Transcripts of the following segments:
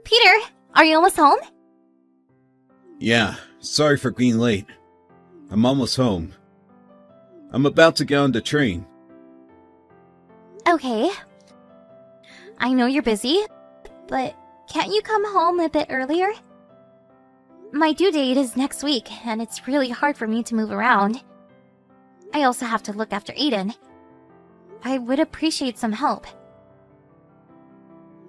Peter, are you almost home? Yeah, sorry for being late. I'm almost home. I'm about to get on the train. Okay. I know you're busy, but can't you come home a bit earlier? My due date is next week, and it's really hard for me to move around. I also have to look after Aiden. I would appreciate some help.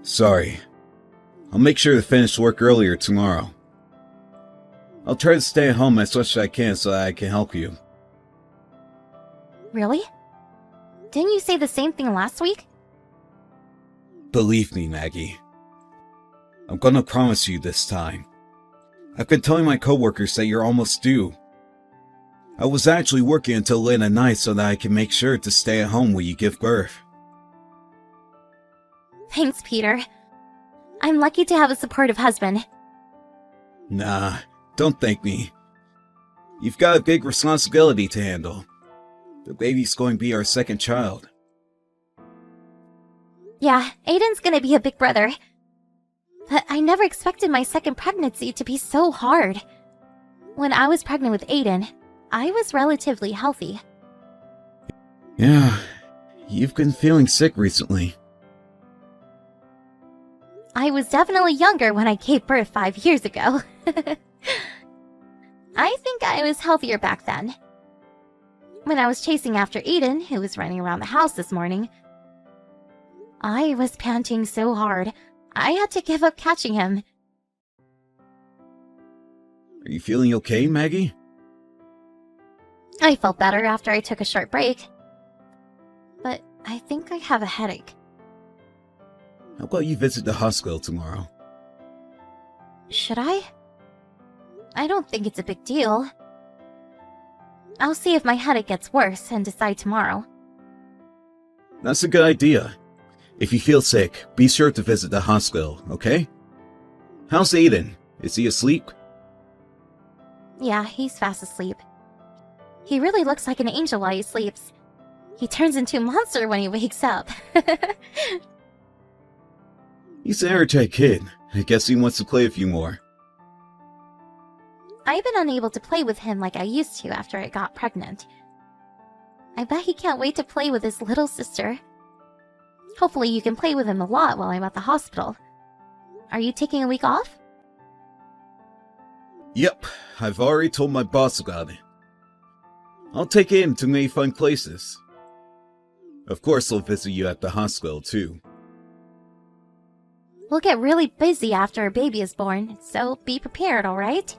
Sorry. I'll make sure to finish work earlier tomorrow. I'll try to stay at home as much as I can so that I can help you. Really? Didn't you say the same thing last week? Believe me, Maggie. I'm gonna promise you this time. I've been telling my coworkers that you're almost due. I was actually working until late at night so that I can make sure to stay at home when you give birth. Thanks, Peter. I'm lucky to have a supportive husband. Nah, don't thank me. You've got a big responsibility to handle. The baby's going to be our second child. Yeah, Aiden's gonna be a big brother. But I never expected my second pregnancy to be so hard. When I was pregnant with Aiden, I was relatively healthy. Yeah, you've been feeling sick recently. I was definitely younger when I gave birth 5 years ago. I think I was healthier back then. When I was chasing after Aiden, who was running around the house this morning, I was panting so hard, I had to give up catching him. Are you feeling okay, Maggie? I felt better after I took a short break. But I think I have a headache. How about you visit the hospital tomorrow? Should I? I don't think it's a big deal. I'll see if my headache gets worse and decide tomorrow. That's a good idea. If you feel sick, be sure to visit the hospital, okay? How's Aiden? Is he asleep? Yeah, he's fast asleep. He really looks like an angel while he sleeps. He turns into a monster when he wakes up. He's an energetic kid. I guess he wants to play a few more. I've been unable to play with him like I used to after I got pregnant. I bet he can't wait to play with his little sister. Hopefully you can play with him a lot while I'm at the hospital. Are you taking a week off? Yep, I've already told my boss about it. I'll take him to many fun places. Of course I'll visit you at the hospital too. We'll get really busy after a baby is born, so be prepared, alright?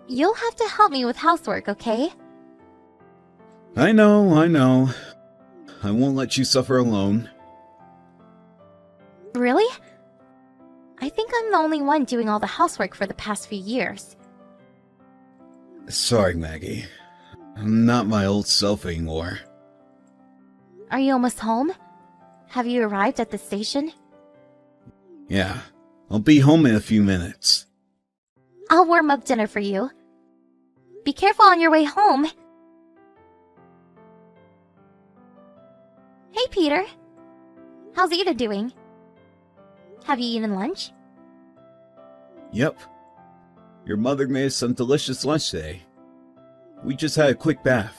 You'll have to help me with housework, okay? I know. I won't let you suffer alone. Really? I think I'm the only one doing all the housework for the past few years. Sorry, Maggie. I'm not my old self anymore. Are you almost home? Have you arrived at the station? Yeah, I'll be home in a few minutes. I'll warm up dinner for you. Be careful on your way home. Hey, Peter. How's Ida doing? Have you eaten lunch? Yep. Your mother made us some delicious lunch today. We just had a quick bath.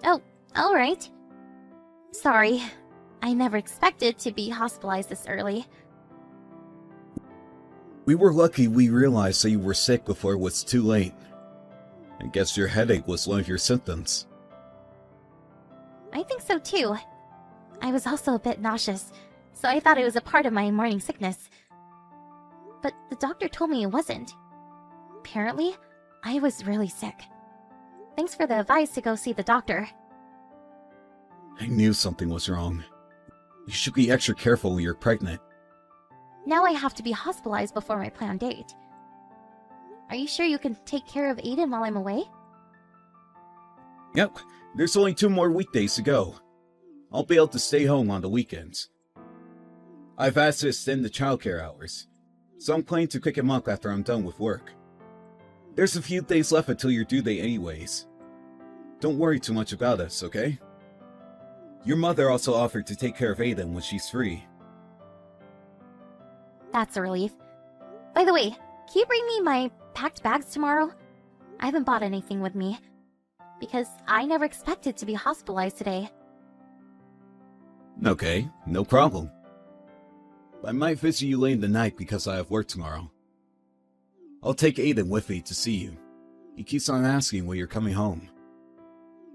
Oh, alright. Sorry, I never expected to be hospitalized this early. We were lucky we realized that you were sick before it was too late. I guess your headache was one of your symptoms. I think so too. I was also a bit nauseous, so I thought it was a part of my morning sickness. But the doctor told me it wasn't. Apparently, I was really sick. Thanks for the advice to go see the doctor. I knew something was wrong. You should be extra careful when you're pregnant. Now I have to be hospitalized before my planned date. Are you sure you can take care of Aiden while I'm away? Yep, there's only 2 more weekdays to go. I'll be able to stay home on the weekends. I've asked to extend the childcare hours, so I'm planning to pick him up after I'm done with work. There's a few days left until your due date anyways. Don't worry too much about us, okay? Your mother also offered to take care of Aiden when she's free. That's a relief. By the way, can you bring me my packed bags tomorrow? I haven't bought anything with me, because I never expected to be hospitalized today. Okay, no problem. I might visit you late in the night because I have work tomorrow. I'll take Aiden with me to see you. He keeps on asking when you're coming home.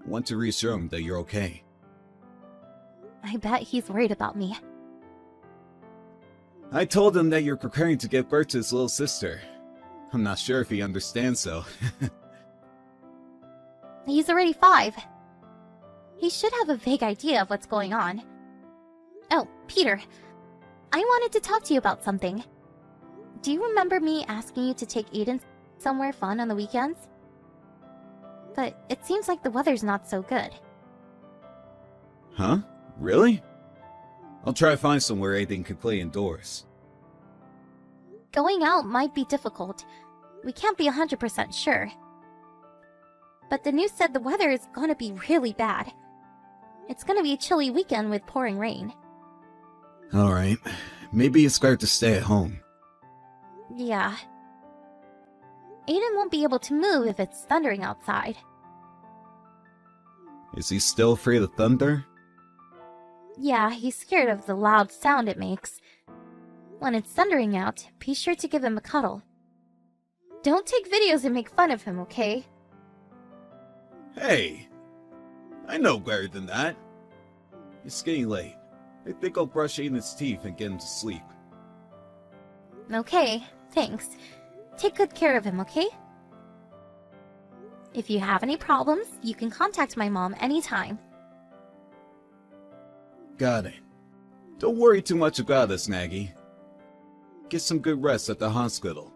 I want to reassure him that you're okay. I bet he's worried about me. I told him that you're preparing to give birth to his little sister. I'm not sure if he understands though. He's already 5. He should have a vague idea of what's going on. Oh, Peter. I wanted to talk to you about something. Do you remember me asking you to take Aiden somewhere fun on the weekends? But it seems like the weather's not so good. Huh? Really? I'll try to find somewhere Aiden can play indoors. Going out might be difficult. We can't be 100% sure. But the news said the weather is gonna be really bad. It's gonna be a chilly weekend with pouring rain. Alright, maybe it's better to stay at home. Yeah. Aiden won't be able to move if it's thundering outside. Is he still afraid of thunder? Yeah, he's scared of the loud sound it makes. When it's thundering out, be sure to give him a cuddle. Don't take videos and make fun of him, okay? Hey! I know better than that. It's getting late. I think I'll brush Aiden's teeth and get him to sleep. Okay, thanks. Take good care of him, okay? If you have any problems, you can contact my mom anytime. Got it. Don't worry too much about us, Maggie. Get some good rest at the hospital.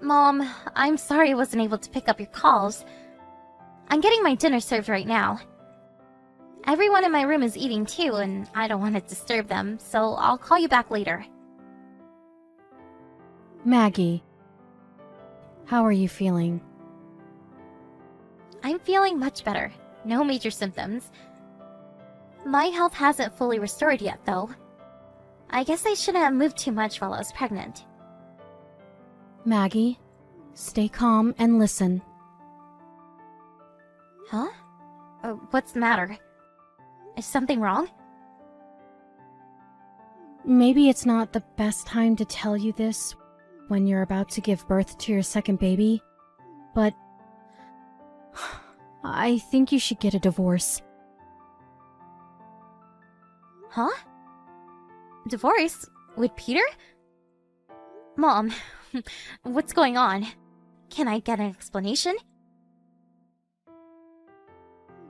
Mom, I'm sorry I wasn't able to pick up your calls. I'm getting my dinner served right now. Everyone in my room is eating too, and I don't want to disturb them, so I'll call you back later. Maggie, how are you feeling? I'm feeling much better. No major symptoms. My health hasn't fully restored yet, though. I guess I shouldn't have moved too much while I was pregnant. Maggie, stay calm and listen. Huh? What's the matter? Is something wrong? Maybe it's not the best time to tell you this when you're about to give birth to your second baby, but I think you should get a divorce. Huh? Divorce? With Peter? Mom, what's going on? Can I get an explanation?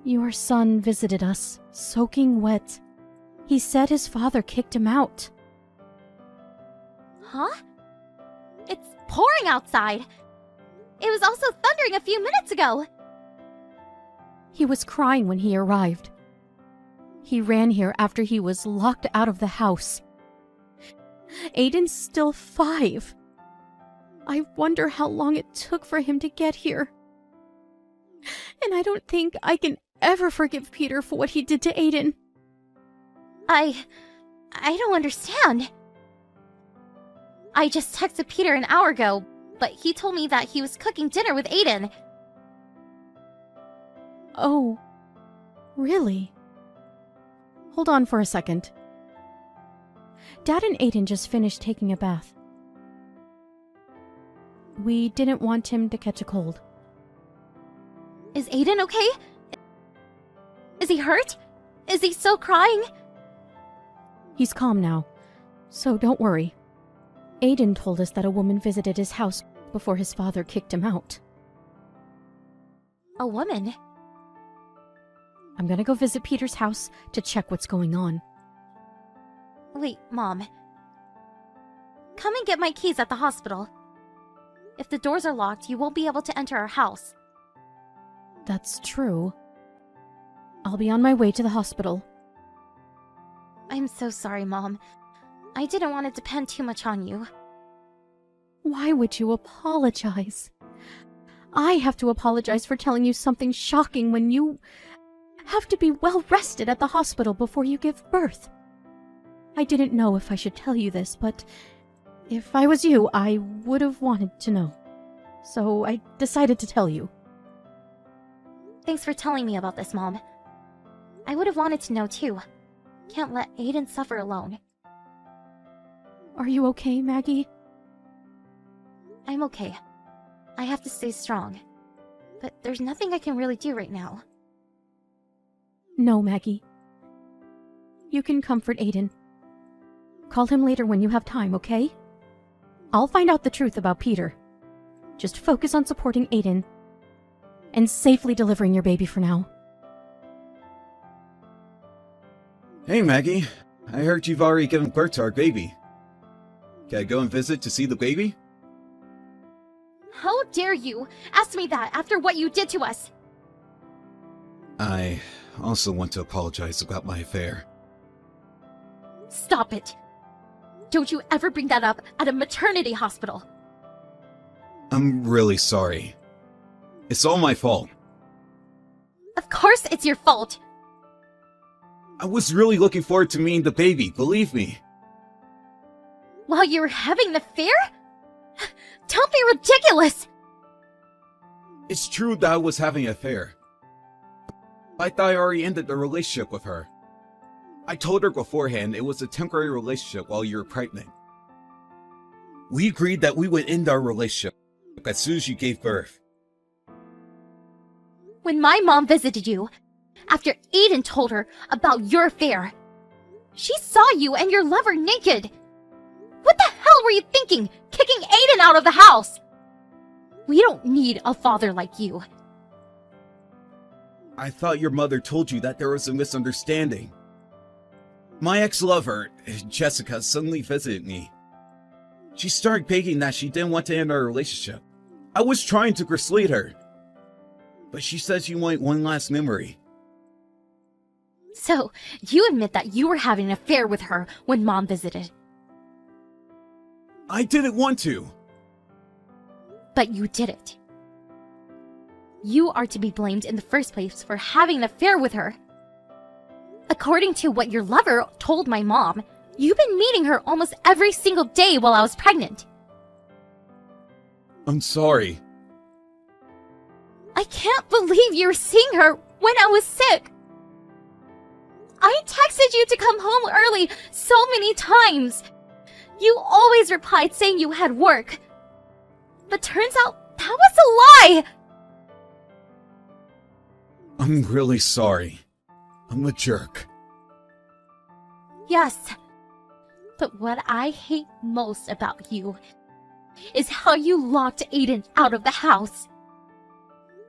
Your son visited us, soaking wet. He said his father kicked him out. Huh? It's pouring outside! It was also thundering a few minutes ago! He was crying when he arrived. He ran here after he was locked out of the house. Aiden's still 5. I wonder how long it took for him to get here. And I don't think I can ever forgive Peter for what he did to Aiden. I don't understand. I just texted Peter an hour ago, but he told me that he was cooking dinner with Aiden. Oh, really? Hold on for a second. Dad and Aiden just finished taking a bath. We didn't want him to catch a cold. Is Aiden okay? Is he hurt? Is he still crying? He's calm now, so don't worry. Aiden told us that a woman visited his house before his father kicked him out. A woman? I'm gonna go visit Peter's house to check what's going on. Wait, Mom. Come and get my keys at the hospital. If the doors are locked, you won't be able to enter our house. That's true. I'll be on my way to the hospital. I'm so sorry, Mom. I didn't want to depend too much on you. Why would you apologize? I have to apologize for telling you something shocking when you have to be well rested at the hospital before you give birth. I didn't know if I should tell you this, but if I was you, I would have wanted to know. So I decided to tell you. Thanks for telling me about this, Mom. I would have wanted to know too. Can't let Aiden suffer alone. Are you okay, Maggie? I'm okay. I have to stay strong. But there's nothing I can really do right now. No, Maggie. You can comfort Aiden. Call him later when you have time, okay? I'll find out the truth about Peter. Just focus on supporting Aiden and safely delivering your baby for now. Hey, Maggie. I heard you've already given birth to our baby. Can I go and visit to see the baby? How dare you ask me that after what you did to us? I also want to apologize about my affair. Stop it. Don't you ever bring that up at a maternity hospital. I'm really sorry. It's all my fault. Of course it's your fault. I was really looking forward to meeting the baby, believe me. While you were having the affair? Don't be ridiculous! It's true that I was having an affair. I thought I already ended the relationship with her. I told her beforehand it was a temporary relationship while you were pregnant. We agreed that we would end our relationship as soon as you gave birth. When my mom visited you, after Aiden told her about your affair, she saw you and your lover naked. What the hell were you thinking, kicking Aiden out of the house? We don't need a father like you. I thought your mother told you that there was a misunderstanding. My ex-lover, Jessica, suddenly visited me. She started begging that she didn't want to end our relationship. I was trying to persuade her, but she said she wanted one last memory. So, you admit that you were having an affair with her when Mom visited. I didn't want to. But you did it. You are to be blamed in the first place for having an affair with her. According to what your lover told my mom, you've been meeting her almost every single day while I was pregnant. I'm sorry. I can't believe you were seeing her when I was sick. I texted you to come home early so many times. You always replied saying you had work. But turns out that was a lie! I'm really sorry. I'm a jerk. Yes. But what I hate most about you is how you locked Aiden out of the house.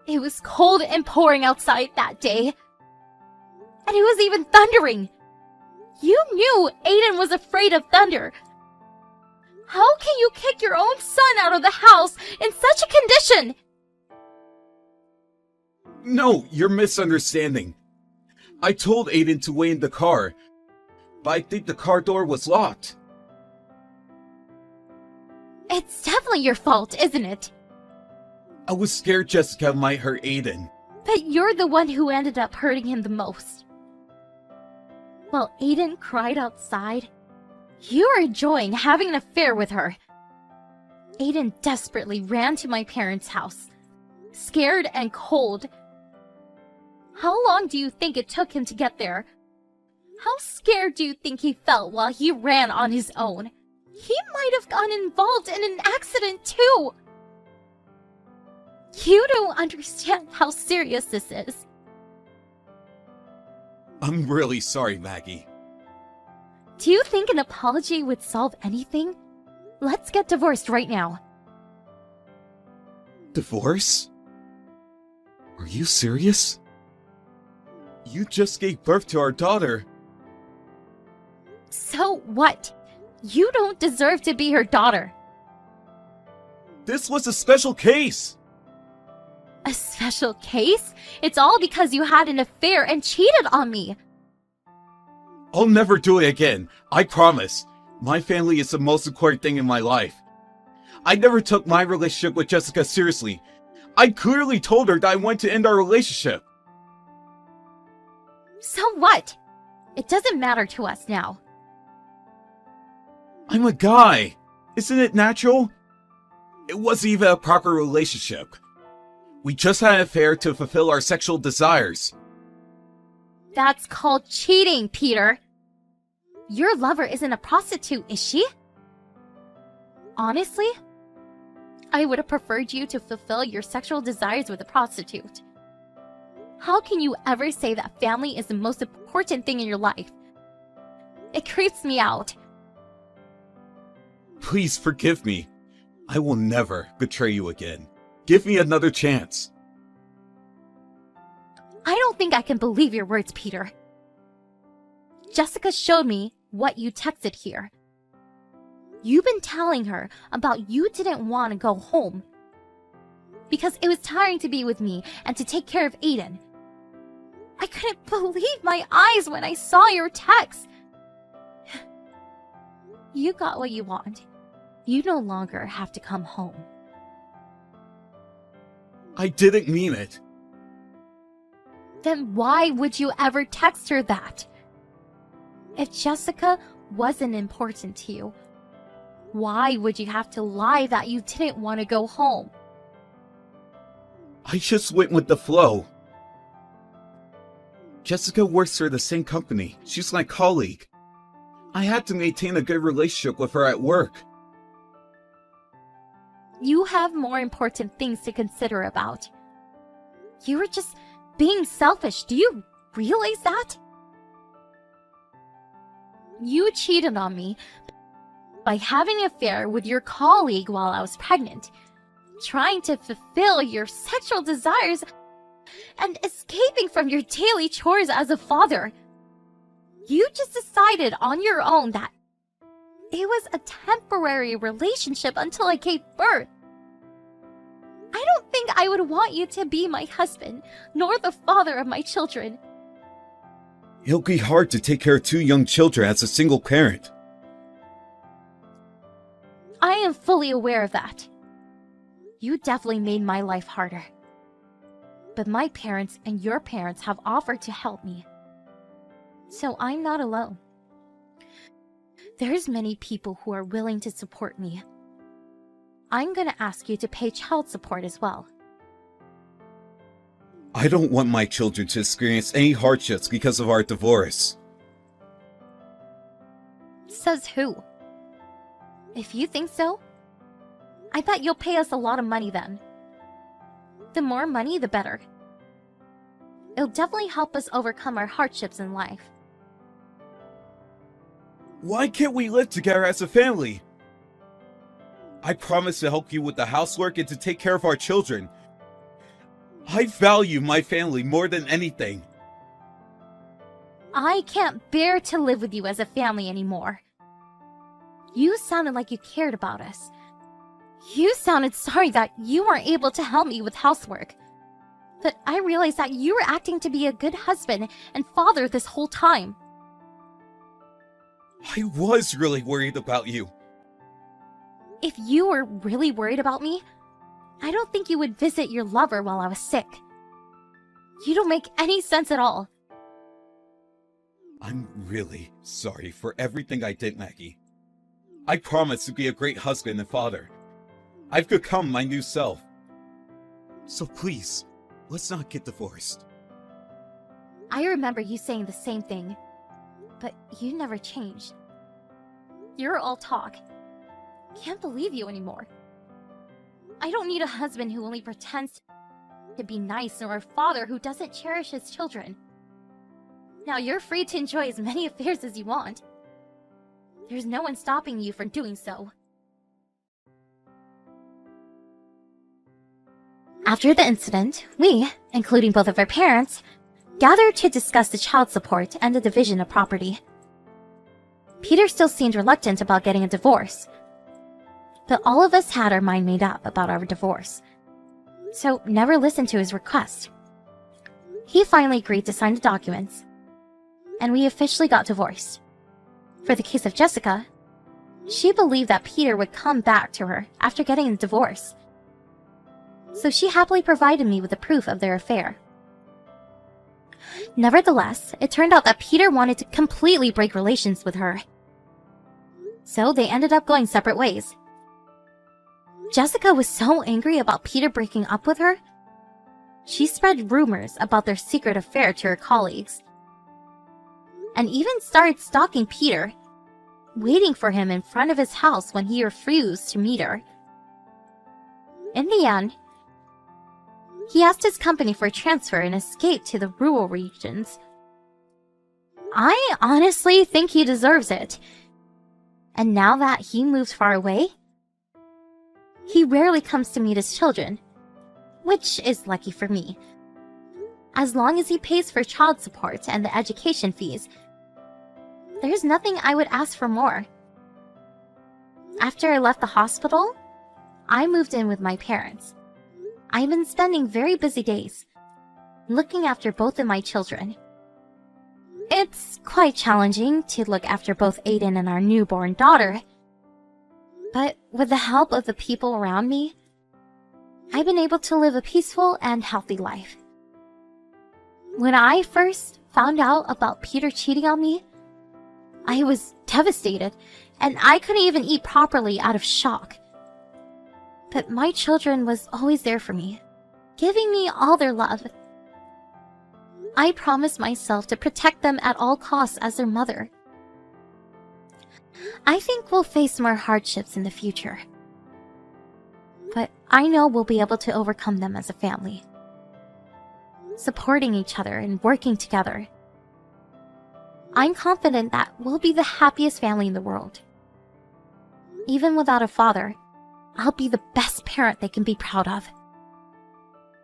It was cold and pouring outside that day. And it was even thundering. You knew Aiden was afraid of thunder. How can you kick your own son out of the house in such a condition? No, you're misunderstanding. I told Aiden to wait in the car, but I think the car door was locked. It's definitely your fault, isn't it? I was scared Jessica might hurt Aiden. But you're the one who ended up hurting him the most. While Aiden cried outside, you were enjoying having an affair with her. Aiden desperately ran to my parents' house, scared and cold. How long do you think it took him to get there? How scared do you think he felt while he ran on his own? He might have gotten involved in an accident too. You don't understand how serious this is. I'm really sorry, Maggie. Do you think an apology would solve anything? Let's get divorced right now. Divorce? Are you serious? You just gave birth to our daughter. So what? You don't deserve to be her daughter. This was a special case. A special case? It's all because you had an affair and cheated on me. I'll never do it again. I promise. My family is the most important thing in my life. I never took my relationship with Jessica seriously. I clearly told her that I wanted to end our relationship. So what? It doesn't matter to us now. I'm a guy. Isn't it natural? It wasn't even a proper relationship. We just had an affair to fulfill our sexual desires. That's called cheating, Peter. Your lover isn't a prostitute, is she? Honestly, I would have preferred you to fulfill your sexual desires with a prostitute. How can you ever say that family is the most important thing in your life? It creeps me out. Please forgive me. I will never betray you again. Give me another chance. I don't think I can believe your words, Peter. Jessica showed me what you texted here. You've been telling her about you didn't want to go home because it was tiring to be with me and to take care of Aiden. I couldn't believe my eyes when I saw your text. You got what you want. You no longer have to come home. I didn't mean it. Then why would you ever text her that? If Jessica wasn't important to you, why would you have to lie that you didn't want to go home? I just went with the flow. Jessica works for the same company. She's my colleague. I had to maintain a good relationship with her at work. You have more important things to consider about. You were just being selfish. Do you realize that? You cheated on me by having an affair with your colleague while I was pregnant, trying to fulfill your sexual desires and escaping from your daily chores as a father. You just decided on your own that it was a temporary relationship until I gave birth. I don't think I would want you to be my husband, nor the father of my children. It'll be hard to take care of 2 young children as a single parent. I am fully aware of that. You definitely made my life harder. But my parents and your parents have offered to help me. So I'm not alone. There's many people who are willing to support me. I'm gonna ask you to pay child support as well. I don't want my children to experience any hardships because of our divorce. Says who? If you think so, I bet you'll pay us a lot of money then. The more money, the better. It'll definitely help us overcome our hardships in life. Why can't we live together as a family? I promise to help you with the housework and to take care of our children. I value my family more than anything. I can't bear to live with you as a family anymore. You sounded like you cared about us. You sounded sorry that you weren't able to help me with housework. But I realized that you were acting to be a good husband and father this whole time. I was really worried about you. If you were really worried about me, I don't think you would visit your lover while I was sick. You don't make any sense at all. I'm really sorry for everything I did, Maggie. I promise to be a great husband and father. I've become my new self. So please, let's not get divorced. I remember you saying the same thing, but you never changed. You're all talk. Can't believe you anymore. I don't need a husband who only pretends to be nice or a father who doesn't cherish his children. Now you're free to enjoy as many affairs as you want. There's no one stopping you from doing so. After the incident, we, including both of our parents, gathered to discuss the child support and the division of property. Peter still seemed reluctant about getting a divorce, but all of us had our mind made up about our divorce, so never listened to his request. He finally agreed to sign the documents, and we officially got divorced. For the case of Jessica, She believed that Peter would come back to her after getting a divorce. So she happily provided me with the proof of their affair. Nevertheless, it turned out that Peter wanted to completely break relations with her. So they ended up going separate ways. Jessica was so angry about Peter breaking up with her, she spread rumors about their secret affair to her colleagues, and even started stalking Peter, waiting for him in front of his house when he refused to meet her. In the end, he asked his company for a transfer and escaped to the rural regions. I honestly think he deserves it. And now that he moved far away, he rarely comes to meet his children, which is lucky for me. As long as he pays for child support and the education fees, there's nothing I would ask for more. After I left the hospital, I moved in with my parents. I've been spending very busy days looking after both of my children. It's quite challenging to look after both Aiden and our newborn daughter, but with the help of the people around me, I've been able to live a peaceful and healthy life. When I first found out about Peter cheating on me, I was devastated, and I couldn't even eat properly out of shock. But my children was always there for me, giving me all their love. I promised myself to protect them at all costs as their mother. I think we'll face more hardships in the future, but I know we'll be able to overcome them as a family, supporting each other and working together. I'm confident that we'll be the happiest family in the world. Even without a father, I'll be the best parent they can be proud of.